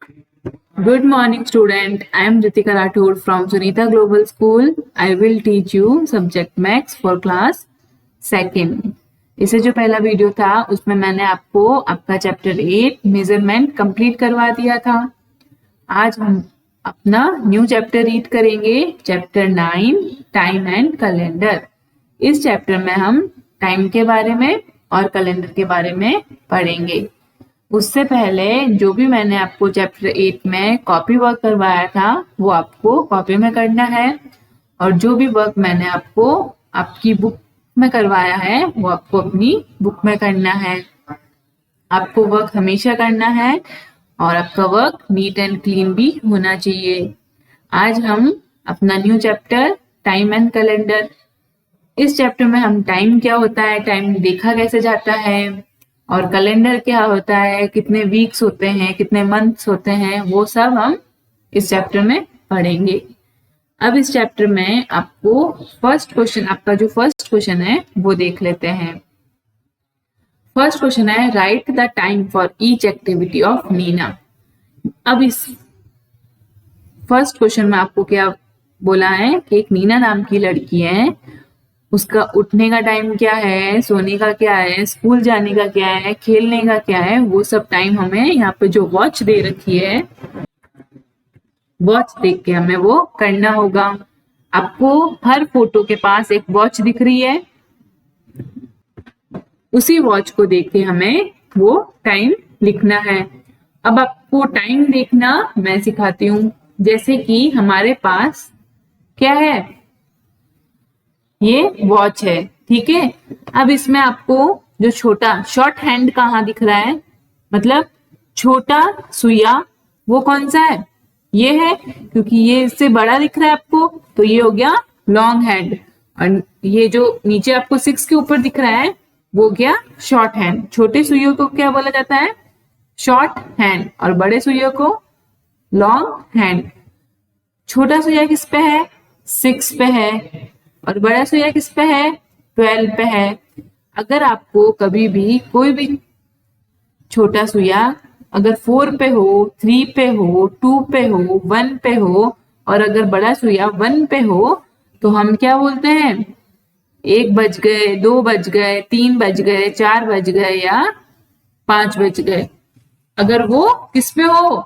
Good morning, student. I am Ritika Rathod from Sunita Global School. I will teach you subject Maths for class second. इससे जो पहला video था उसमें मैंने आपको आपका चैप्टर 8 मेजरमेंट कंप्लीट करवा दिया था। आज हम अपना न्यू चैप्टर रीड करेंगे, चैप्टर 9 टाइम एंड कैलेंडर। इस चैप्टर में हम टाइम के बारे में और कैलेंडर के बारे में पढ़ेंगे। उससे पहले जो भी मैंने आपको चैप्टर 8 में कॉपी वर्क करवाया था वो आपको कॉपी में करना है, और जो भी वर्क मैंने आपको आपकी बुक में करवाया है वो आपको अपनी बुक में करना है। आपको वर्क हमेशा करना है और आपका वर्क नीट एंड क्लीन भी होना चाहिए। आज हम अपना new chapter time and calendar, इस चैप्टर में हम टाइम क्या होता है, टाइम देखा कैसे जाता है, और कैलेंडर क्या होता है, कितने वीक्स होते हैं, कितने मंथ्स होते हैं, वो सब हम इस चैप्टर में पढ़ेंगे। अब इस चैप्टर में आपको आपका जो फर्स्ट क्वेश्चन है वो देख लेते हैं। फर्स्ट क्वेश्चन है write the time for each activity of Nina. अब इस फर्स्ट क्वेश्चन में आपको क्या बोला है कि एक नीना नाम की लड़की है, उसका उठने का टाइम क्या है, सोने का क्या है, स्कूल जाने का क्या है, खेलने का क्या है, वो सब टाइम हमें यहाँ पे जो वॉच दे रखी है, वॉच देख के हमें वो करना होगा। आपको हर फोटो के पास एक वॉच दिख रही है, उसी वॉच को देख के हमें वो टाइम लिखना है। अब आपको टाइम देखना मैं सिखाती हूँ। जैसे कि हमारे पास क्या है, ये वॉच है, ठीक है। अब इसमें आपको जो छोटा शॉर्ट हैंड कहाँ दिख रहा है, मतलब छोटा सुइया, वो कौन सा है, ये है, क्योंकि ये इससे बड़ा दिख रहा है आपको, तो ये हो गया लॉन्ग हैंड। और ये जो नीचे आपको 6 के ऊपर दिख रहा है वो गया शॉर्ट हैंड। छोटे सुइयों को क्या बोला जाता है, शॉर्ट हैंड, और बड़े सुइयों को लॉन्ग हैंड। छोटा सुइया किस पे है, 6 पे है, और बड़ा सुइया किस पे है, 12 पे है। अगर आपको कभी भी कोई भी छोटा सुइया अगर 4 पे हो, 3 पे हो, 2 पे हो, 1 पे हो, और अगर बड़ा सुइया 1 पे हो, तो हम क्या बोलते हैं, 1 बज गए, 2 बज गए, 3 बज गए, 4 बज गए या 5 बज गए। अगर वो किस पे हो,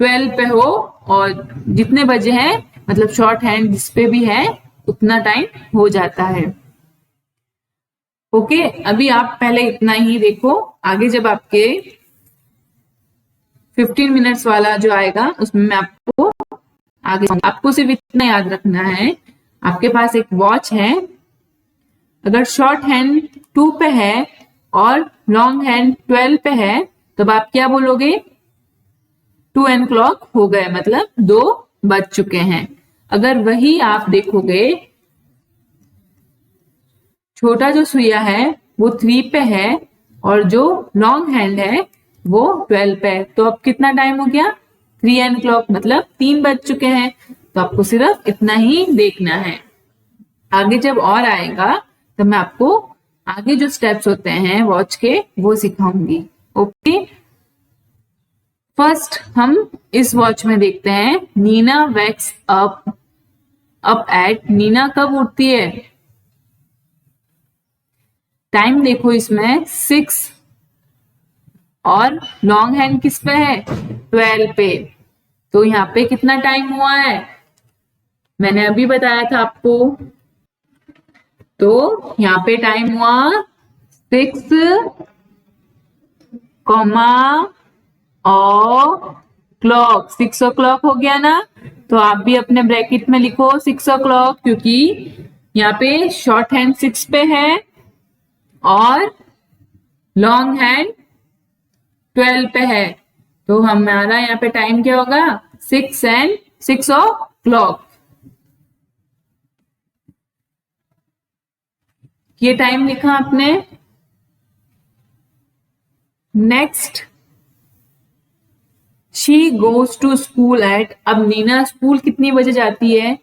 12 पे हो, और जितने बजे हैं मतलब शॉर्ट हैंड जिस पे भी है उतना टाइम हो जाता है। ओके, अभी आप पहले इतना ही देखो, आगे जब आपके 15 मिनट्स वाला जो आएगा उसमें मैं आपको सिर्फ इतना याद रखना है, आपके पास एक वॉच है, अगर शॉर्ट हैंड 2 पे है और लॉन्ग हैंड 12 पे है, तब आप क्या बोलोगे, 2 o'clock हो गए, मतलब 2 बज चुके हैं। अगर वही आप देखोगे, छोटा जो सुइया है वो 3 पे है और जो लॉन्ग हैंड है वो 12 पे है, तो अब कितना टाइम हो गया, 3 o'clock, मतलब 3 बज चुके हैं। तो आपको सिर्फ इतना ही देखना है। आगे जब और आएगा तब मैं आपको आगे जो स्टेप्स होते हैं वॉच के वो सिखाऊंगी। ओके, फर्स्ट हम इस वॉच में देखते हैं, Nina wakes up at, Nina कब उठती है, टाइम देखो इसमें 6, और लॉन्ग हैंड किस पे है, 12 पे, तो यहाँ पे कितना टाइम हुआ है, मैंने अभी बताया था आपको, तो यहाँ पे टाइम हुआ 6, क्लॉक, 6 o'clock हो गया ना। तो आप भी अपने ब्रैकेट में लिखो 6 o'clock, क्योंकि यहाँ पे शॉर्ट हैंड 6 पे है और लॉन्ग हैंड 12 पे है, तो हमारा यहाँ पे टाइम क्या होगा, 6 o'clock। ये टाइम लिखा आपने। Next, she goes to school at, अब नीना स्कूल कितनी बजे जाती है,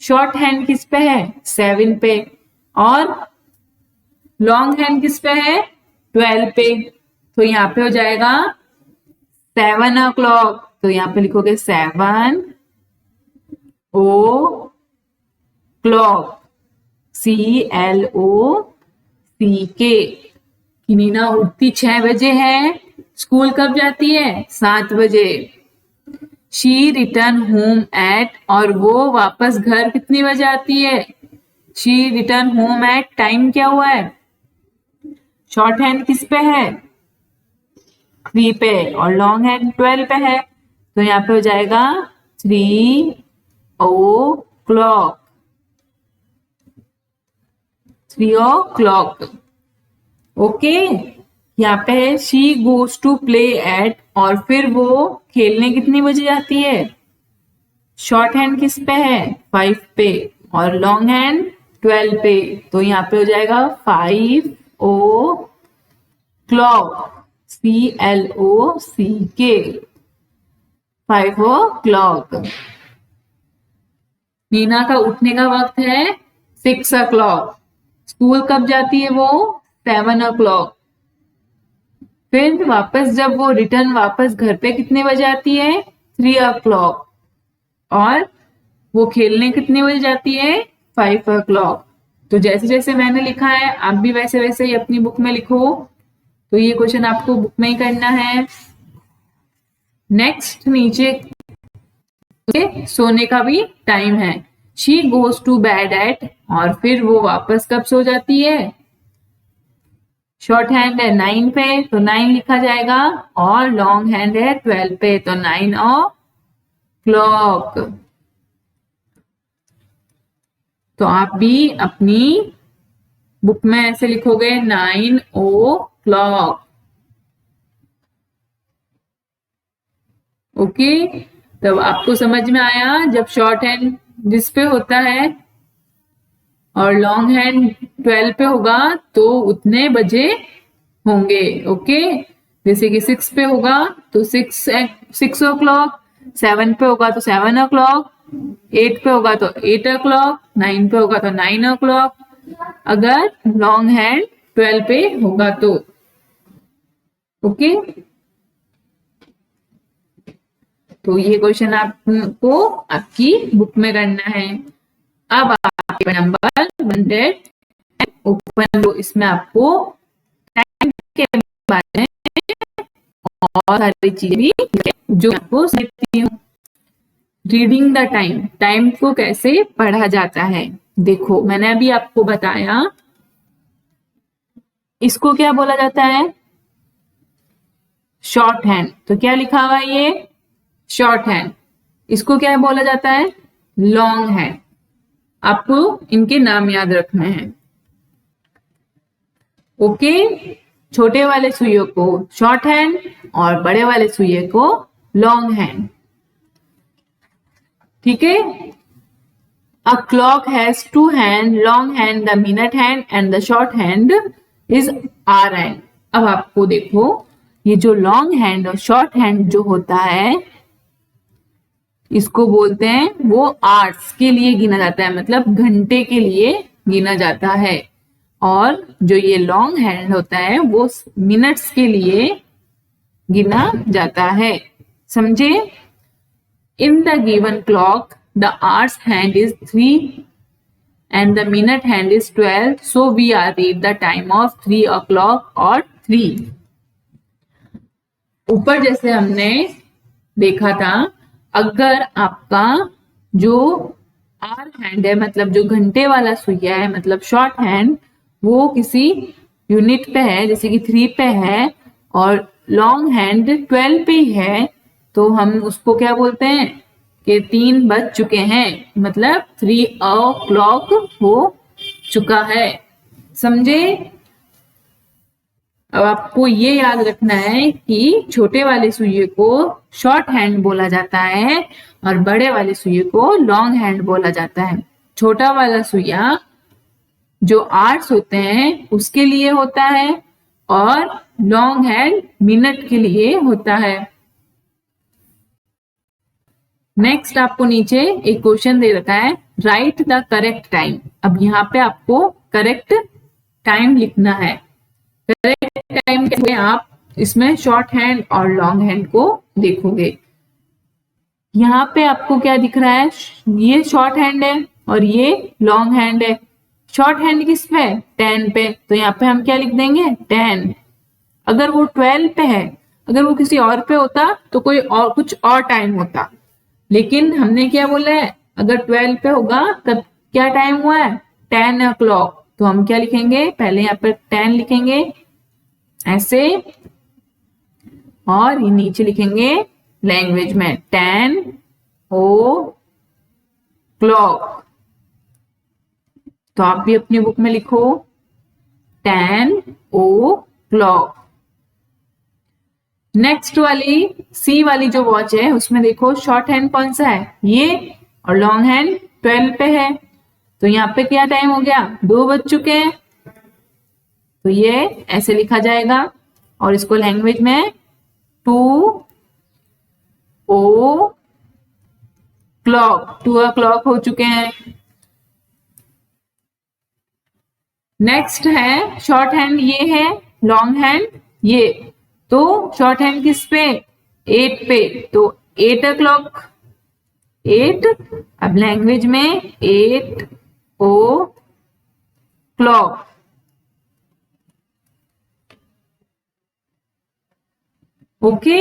शॉर्ट हैंड किस पे है, 7 पे, और लॉन्ग हैंड किस पे है, 12 पे, तो यहाँ पे हो जाएगा 7 o'clock। तो यहाँ पे लिखोगे 7 o'clock, CLOCK। नीना उठती 6 बजे है, स्कूल कब जाती है? 7 बजे। शी रिटर्न होम एट, और वो वापस घर कितनी बजे आती है? She return home at, time क्या हुआ है? शॉर्ट हैंड किस पे है? 3 पे, और लॉन्ग हैंड 12 पे है, तो यहाँ पे हो जाएगा 3 o'clock, 3 o'clock। ओके, यहाँ पे है she goes to play at, और फिर वो खेलने कितनी बजे जाती है? शॉर्ट हैंड किस पे है? 5 पे, और लॉन्ग हैंड 12 पे, तो यहाँ पे हो जाएगा 5 o'clock, CLOCK, 5 o'clock। नीना का उठने का वक्त है 6 o'clock, स्कूल कब जाती है वो? 7 o'clock। फिर वापस जब वो रिटर्न वापस घर पे कितने बजे आती है? 3 o'clock, और वो खेलने कितने बजे जाती है? 5 o'clock। तो जैसे जैसे मैंने लिखा है आप भी वैसे वैसे ही अपनी बुक में लिखो। तो ये क्वेश्चन आपको बुक में ही करना है। नेक्स्ट नीचे सोने का भी टाइम है। She goes to bed at, और फिर वो वापस कब सो जाती है? शॉर्ट हैंड है 9 पे, तो 9 लिखा जाएगा, और लॉन्ग हैंड है 12 पे, तो 9 o'clock। तो आप भी अपनी बुक में ऐसे लिखोगे 9 o'clock। ओके, तब आपको समझ में आया जब शॉर्ट हैंड जिस पे होता है और लॉन्ग हैंड 12 पे होगा तो उतने बजे होंगे। ओके, जैसे कि 6 पे होगा तो 6 o'clock, 7 पे होगा तो 7 o'clock, 8 पे होगा तो 8 o'clock, 9 पे होगा तो 9 o'clock, अगर लॉन्ग हैंड 12 पे होगा तो। ओके, तो ये क्वेश्चन आपको आपकी बुक में करना है। अब आप नंबर 100 ओपन लो, इसमें आपको टाइम के बारे में और सारी चीजें भी जो आपको समझती हूँ। रीडिंग द टाइम, टाइम को कैसे पढ़ा जाता है। देखो मैंने अभी आपको बताया, इसको क्या बोला जाता है? Short hand. तो क्या लिखा हुआ है ये? Short hand. इसको क्या बोला जाता है? Long hand. आपको इनके नाम याद रखने हैं। ओके, छोटे वाले सुइयों को शॉर्ट हैंड और बड़े वाले सुइये को लॉन्ग हैंड। ठीक है। A clock has 2 hand, long hand the minute hand and the short hand is hour hand. अब आपको देखो, ये जो लॉन्ग हैंड और शॉर्ट हैंड जो होता है इसको बोलते हैं, वो आवर्स के लिए गिना जाता है, मतलब घंटे के लिए गिना जाता है। और जो ये लॉन्ग हैंड होता है वो मिनट्स के लिए गिना जाता है। समझे? इन the given clock the hours hand is 3 and the minute hand is 12, so we are read the time of 3 o'clock or 3। ऊपर जैसे हमने देखा था, अगर आपका जो आर हैंड है, मतलब जो घंटे वाला सुइया है, मतलब शॉर्ट हैंड, वो किसी यूनिट पे है, जैसे कि 3 पे है, और लॉन्ग हैंड 12 पे ही है, तो हम उसको क्या बोलते हैं कि 3 बज चुके हैं, मतलब 3 o'clock हो चुका है। समझे? अब आपको ये याद रखना है कि छोटे वाले सुइये को शॉर्ट हैंड बोला जाता है और बड़े वाले सुइये को लॉन्ग हैंड बोला जाता है। छोटा वाला सुइया जो आवर्स होते हैं उसके लिए होता है, और लॉन्ग हैंड मिनट के लिए होता है। नेक्स्ट आपको नीचे एक क्वेश्चन दे रखा है, राइट द करेक्ट टाइम। अब यहाँ पे आपको करेक्ट टाइम लिखना है। करेक्ट टाइम कैसे? आप इसमें शॉर्ट हैंड और लॉन्ग हैंड को देखोगे। यहाँ पे आपको क्या दिख रहा है, ये शॉर्ट हैंड है और ये लॉन्ग हैंड है। शॉर्ट हैंड किस पे है, 10 पे, तो यहाँ पे हम क्या लिख देंगे 10। अगर वो 12 पे है, अगर वो किसी और पे होता तो कोई और कुछ और टाइम होता, लेकिन हमने क्या बोला है, अगर 12 पे होगा तब क्या टाइम हुआ है, 10 o'clock। तो हम क्या लिखेंगे, पहले यहाँ पर 10 लिखेंगे ऐसे, और ये नीचे लिखेंगे लैंग्वेज में 10 o'clock। तो आप भी अपनी बुक में लिखो 10 o'clock। नेक्स्ट वाली सी वाली जो वॉच है उसमें देखो शॉर्ट हैंड कौन सा है, ये, और लॉन्ग हैंड 12 पे है। तो यहाँ पे क्या टाइम हो गया, 2 बज चुके हैं। तो ये ऐसे लिखा जाएगा, और इसको लैंग्वेज में 2 o'clock हो चुके हैं। नेक्स्ट है शॉर्ट हैंड, ये है, लॉन्ग हैंड ये। तो शॉर्ट हैंड किस पे, 8 पे, तो 8 o'clock, 8। अब लैंग्वेज में 8 o'clock। ओके,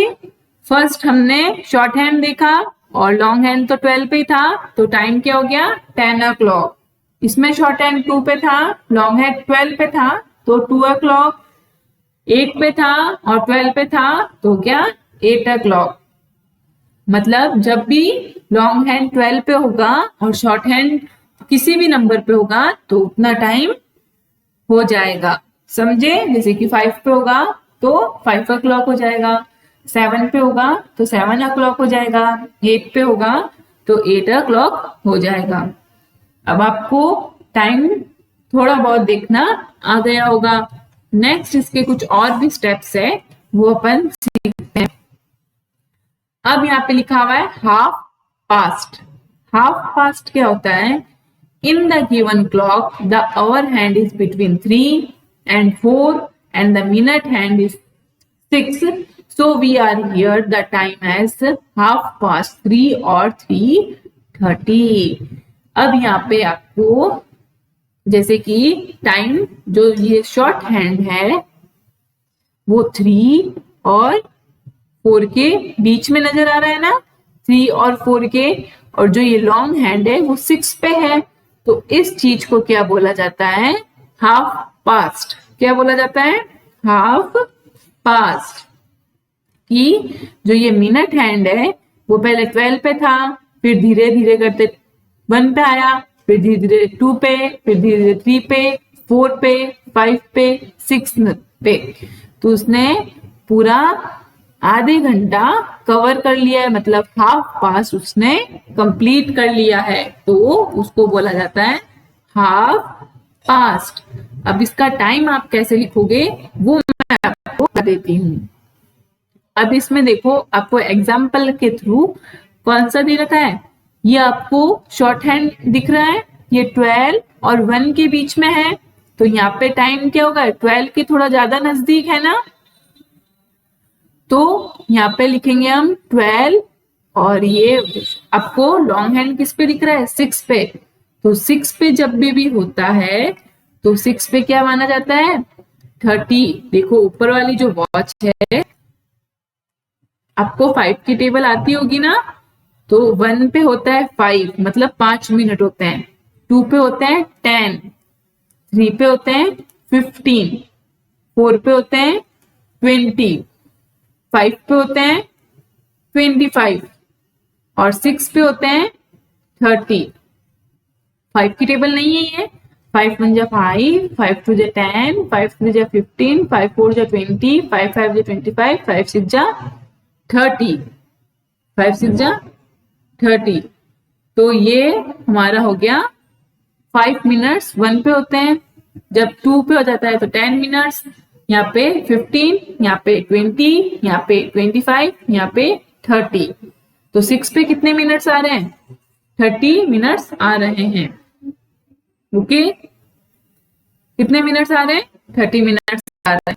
फर्स्ट हमने शॉर्ट हैंड देखा और लॉन्ग हैंड तो 12 पे था, तो टाइम क्या हो गया 10 o'clock। इसमें शॉर्ट हैंड 2 पे था, लॉन्ग हैंड 12 पे था, तो 2 o'clock। 8 पे था और 12 पे था, तो क्या 8 o'clock। मतलब जब भी लॉन्ग हैंड 12 पे होगा और शॉर्ट हैंड किसी भी नंबर पे होगा तो उतना टाइम हो जाएगा, समझे। जैसे कि 5 पे होगा तो 5 o'clock हो जाएगा, 7 पे होगा तो 7 o'clock हो जाएगा, 8 पे होगा तो 8 o'clock हो जाएगा। अब आपको टाइम थोड़ा बहुत देखना आ गया होगा। नेक्स्ट इसके कुछ और भी स्टेप्स है, वो अपन सीखते हैं। अब यहाँ पे लिखा हुआ है हाफ पास्ट। हाफ पास्ट क्या होता है, in the given clock the hour hand is between 3 and 4 and the minute hand is 6, so we are here the time as 3:30 or 3:30। अब यहाँ पे आपको जैसे कि टाइम जो ये शॉर्ट हैंड है वो 3 और 4 के बीच में नजर आ रहा है ना, 3 और 4 के, और जो ये लॉन्ग हैंड है वो 6 पे है। तो इस चीज को क्या बोला जाता है, हाफ पास्ट। क्या बोला जाता है, हाफ पास्ट। कि जो ये मिनट हैंड है वो पहले 12 पे था, फिर धीरे धीरे करते 1 पे आया, फिर धीरे धीरे 2 पे, फिर धीरे धीरे 3 पे, 4 पे, 5 पे, 6 पे। तो उसने पूरा आधे घंटा कवर कर लिया है, मतलब हाफ पास उसने कंप्लीट कर लिया है, तो उसको बोला जाता है हाफ पास्ट। अब इसका टाइम आप कैसे लिखोगे वो मैं आपको बता देती हूँ। अब इसमें देखो आपको एग्जाम्पल के थ्रू कौन सा दे रखा है, ये आपको शॉर्ट हैंड दिख रहा है, ये 12 और 1 के बीच में है, तो यहाँ पे टाइम क्या होगा, 12 के थोड़ा ज्यादा नजदीक है ना, तो यहाँ पे लिखेंगे हम 12। और ये आपको लॉन्ग हैंड किस पे दिख रहा है, 6 पे। तो 6 पे जब भी होता है तो 6 पे क्या माना जाता है, 30। देखो ऊपर वाली जो वॉच है आपको 5 की टेबल आती होगी ना, तो 1 पे होता है 5, मतलब 5 मिनट होते हैं, 2 पे होते हैं 10, 3 पे होते हैं 15, 4 पे होते हैं 20, 5 पे होते हैं 25 और 6 पे होते हैं 30। 5 की टेबल नहीं है ये, 5 1 जा 5, 5 2 जा 10, 5 3 जा 15, 5 4 जा 20, 5 5 जा 25, 5 6 जा 30, 5 6 जा 30। तो ये हमारा हो गया 5 मिनट्स 1 पे होते हैं, जब 2 पे हो जाता है तो 10 मिनट्स, यहाँ पे 15, यहाँ पे 20, यहाँ पे 25, यहाँ पे 30। तो 6 पे कितने मिनट्स आ रहे हैं, 30 मिनट्स आ रहे हैं। ओके, कितने मिनट्स आ रहे हैं, 30 मिनट्स आ रहे हैं।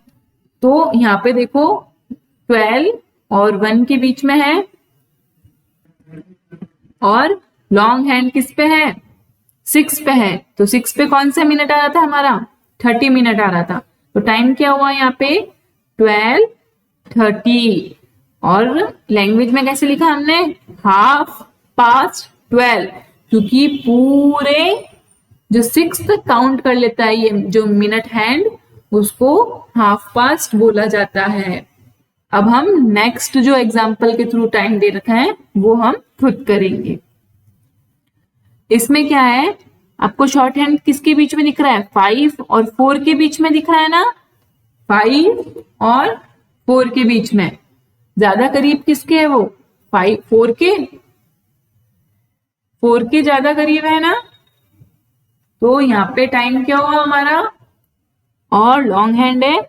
तो यहाँ पे देखो 12 और 1 के बीच में है, और लॉन्ग हैंड किस पे है, 6 पे है। तो 6 पे कौन सा मिनट आ रहा था हमारा, 30 मिनट आ रहा था। तो टाइम क्या हुआ यहाँ पे 12:30। और लैंग्वेज में कैसे लिखा हमने, 12:30, क्योंकि पूरे जो 6 तक काउंट कर लेता है ये जो मिनट हैंड, उसको 12:30 बोला जाता है। अब हम नेक्स्ट जो एग्जाम्पल के थ्रू टाइम दे रखा है वो हम खुद करेंगे। इसमें क्या है, आपको शॉर्ट हैंड किसके बीच में दिख रहा है, 5 और 4 के बीच में दिख रहा है ना, 5 और 4 के बीच में। ज्यादा करीब किसके है वो, 4 के ज्यादा करीब है ना। तो यहाँ पे टाइम क्या हुआ हमारा, और लॉन्ग हैंड है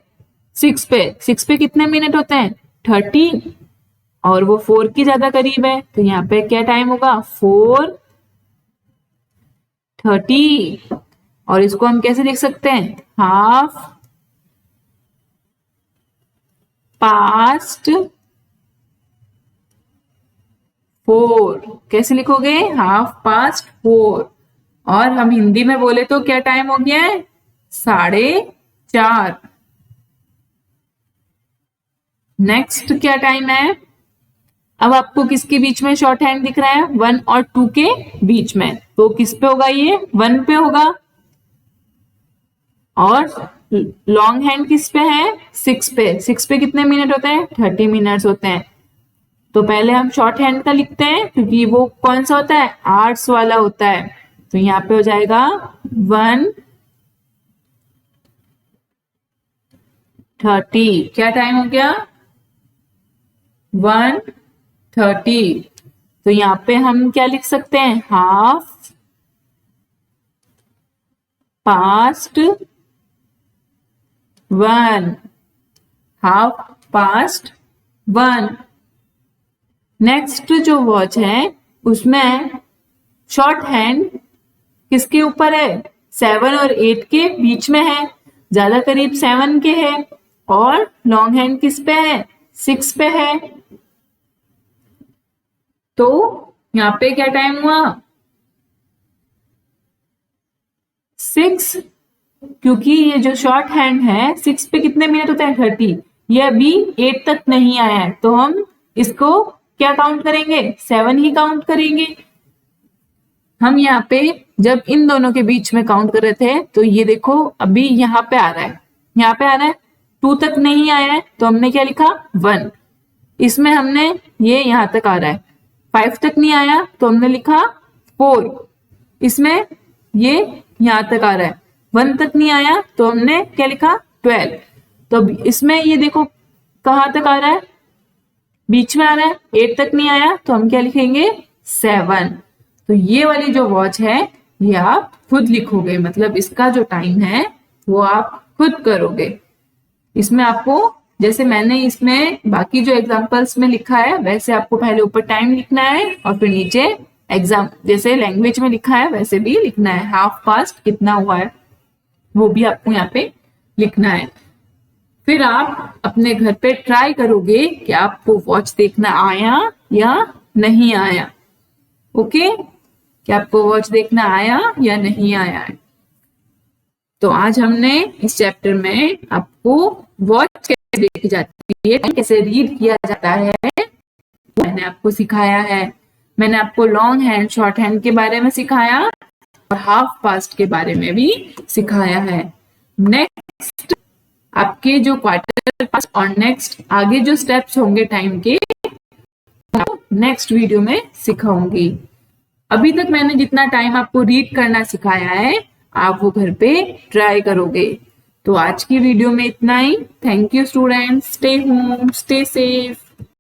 6 पे, 6 पे कितने मिनट होते हैं 30, और वो 4 के ज्यादा करीब है। तो यहाँ पे क्या टाइम होगा 4:30। और इसको हम कैसे लिख सकते हैं, 4:30। कैसे लिखोगे, 4:30। और हम हिंदी में बोले तो क्या टाइम हो गया है, 4:30। नेक्स्ट क्या टाइम है, अब आपको किसके बीच में शॉर्ट हैंड दिख रहा है, 1 और 2 के बीच में। तो किस पे होगा ये, 1 पे होगा। और लॉन्ग हैंड किस पे है, 6 पे। 6 पे कितने मिनट होते हैं, 30 मिनट्स होते हैं। तो पहले हम शॉर्ट हैंड का लिखते हैं, क्योंकि वो कौन सा होता है, आर्ट्स वाला होता है। तो यहाँ पे हो जाएगा 1:30। क्या टाइम हो गया, 1:30। तो यहाँ पे हम क्या लिख सकते हैं, 1:30। 1:30। नेक्स्ट जो वॉच है उसमें शॉर्ट हैंड किसके ऊपर है, 7 और 8 के बीच में है, ज्यादा करीब 7 के है। और लॉन्ग हैंड किस पे है, 6 पे है। तो यहाँ पे क्या टाइम हुआ, 6, क्योंकि ये जो शॉर्ट हैंड है 6 पे कितने मिनट होते हैं 30, ये अभी 8 तक नहीं आया है। तो हम इसको क्या काउंट करेंगे, 7 ही काउंट करेंगे। हम यहाँ पे जब इन दोनों के बीच में काउंट कर रहे थे, तो ये देखो अभी यहाँ पे आ रहा है, यहाँ पे आ रहा है, 2 तक नहीं आया है, तो हमने क्या लिखा 1। इसमें हमने ये यहाँ तक आ रहा है, 5 तक नहीं आया तो हमने लिखा 4। इसमें ये यहाँ तक आ रहा है, 1 तक नहीं आया तो हमने क्या लिखा 12। तो इसमें ये देखो कहाँ तक आ रहा है, बीच में आ रहा है, 8 तक नहीं आया तो हम क्या लिखेंगे 7। तो ये वाली जो वॉच है ये आप खुद लिखोगे, मतलब इसका जो टाइम है वो आप खुद करोगे। इसमें आपको, जैसे मैंने इसमें बाकी जो एग्जांपल्स में लिखा है वैसे आपको पहले ऊपर टाइम लिखना है और फिर नीचे एग्जाम जैसे लैंग्वेज में लिखा है वैसे भी लिखना है। 1/2 कितना हुआ है वो भी आपको यहाँ पे लिखना है। फिर आप अपने घर पे ट्राई करोगे कि आपको वॉच देखना आया या नहीं आया। ओके, कि आपको वॉच देखना आया या नहीं आया है। तो आज हमने इस चैप्टर में आपको वॉच कैसे देखी जाती है, कैसे रीड किया जाता है, मैंने आपको सिखाया है। मैंने आपको लॉन्ग हैंड शॉर्ट हैंड के बारे में सिखाया और 1/2 के बारे में भी सिखाया है। नेक्स्ट आपके जो क्वार्टर पास्ट और नेक्स्ट आगे जो स्टेप्स होंगे टाइम के, नेक्स्ट वीडियो में सिखाऊंगी। अभी तक मैंने जितना टाइम आपको रीड करना सिखाया है आप वो घर पे ट्राई करोगे। तो आज की वीडियो में इतना ही। Thank you students, stay home, stay safe.